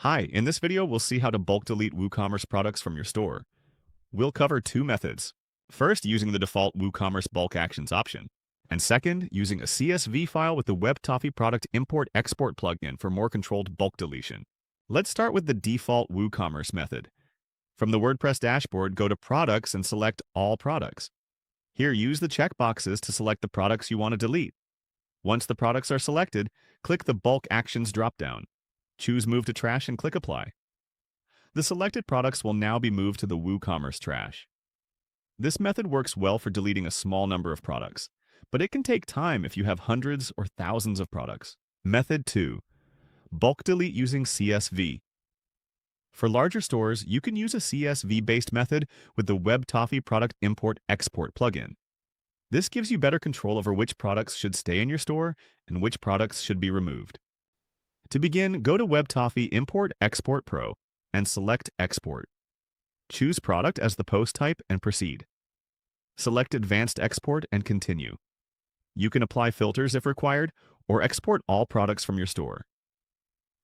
Hi, in this video, we'll see how to bulk delete WooCommerce products from your store. We'll cover two methods. First, using the default WooCommerce Bulk Actions option. And second, using a CSV file with the WebToffee product import-export plugin for more controlled bulk deletion. Let's start with the default WooCommerce method. From the WordPress dashboard, go to Products and select All Products. Here, use the checkboxes to select the products you want to delete. Once the products are selected, click the Bulk Actions dropdown. Choose Move to Trash and click Apply. The selected products will now be moved to the WooCommerce trash. This method works well for deleting a small number of products, but it can take time if you have hundreds or thousands of products. Method 2. Bulk delete using CSV. For larger stores, you can use a CSV-based method with the WebToffee product import-export plugin. This gives you better control over which products should stay in your store and which products should be removed. To begin, go to WebToffee Import Export Pro and select Export. Choose Product as the post type and proceed. Select Advanced Export and continue. You can apply filters if required or export all products from your store.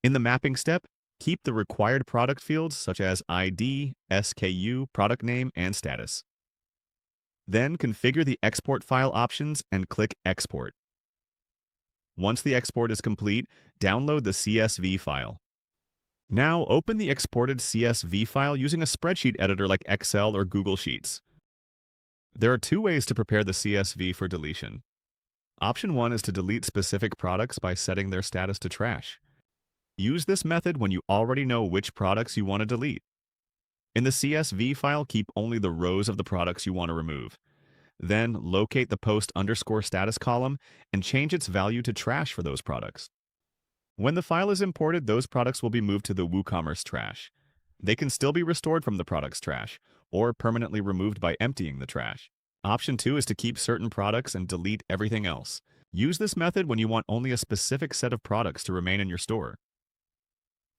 In the mapping step, keep the required product fields such as ID, SKU, product name, and status. Then configure the export file options and click Export. Once the export is complete, download the CSV file. Now open the exported CSV file using a spreadsheet editor like Excel or Google Sheets. There are two ways to prepare the CSV for deletion. Option 1 is to delete specific products by setting their status to trash. Use this method when you already know which products you want to delete. In the CSV file, keep only the rows of the products you want to remove. Then locate the post_status column and change its value to trash for those products. When the file is imported, those products will be moved to the WooCommerce trash. They can still be restored from the product's trash or permanently removed by emptying the trash. Option 2 is to keep certain products and delete everything else. Use this method when you want only a specific set of products to remain in your store.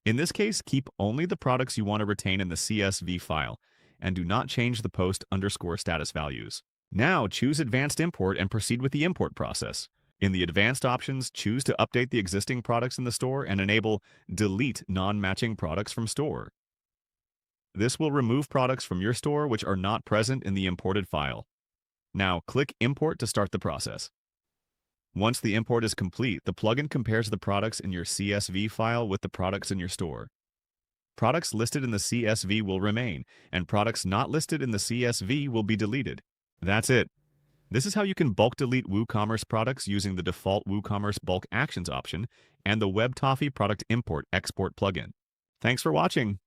In this case, keep only the products you want to retain in the CSV file and do not change the post_status values. Now choose Advanced Import and proceed with the import process. In the Advanced options, choose to update the existing products in the store and enable Delete Non-Matching Products from Store. This will remove products from your store which are not present in the imported file. Now click Import to start the process. Once the import is complete, the plugin compares the products in your CSV file with the products in your store. Products listed in the CSV will remain, and products not listed in the CSV will be deleted. That's it. This is how you can bulk delete WooCommerce products using the default WooCommerce Bulk Actions option and the WebToffee product import-export plugin. Thanks for watching.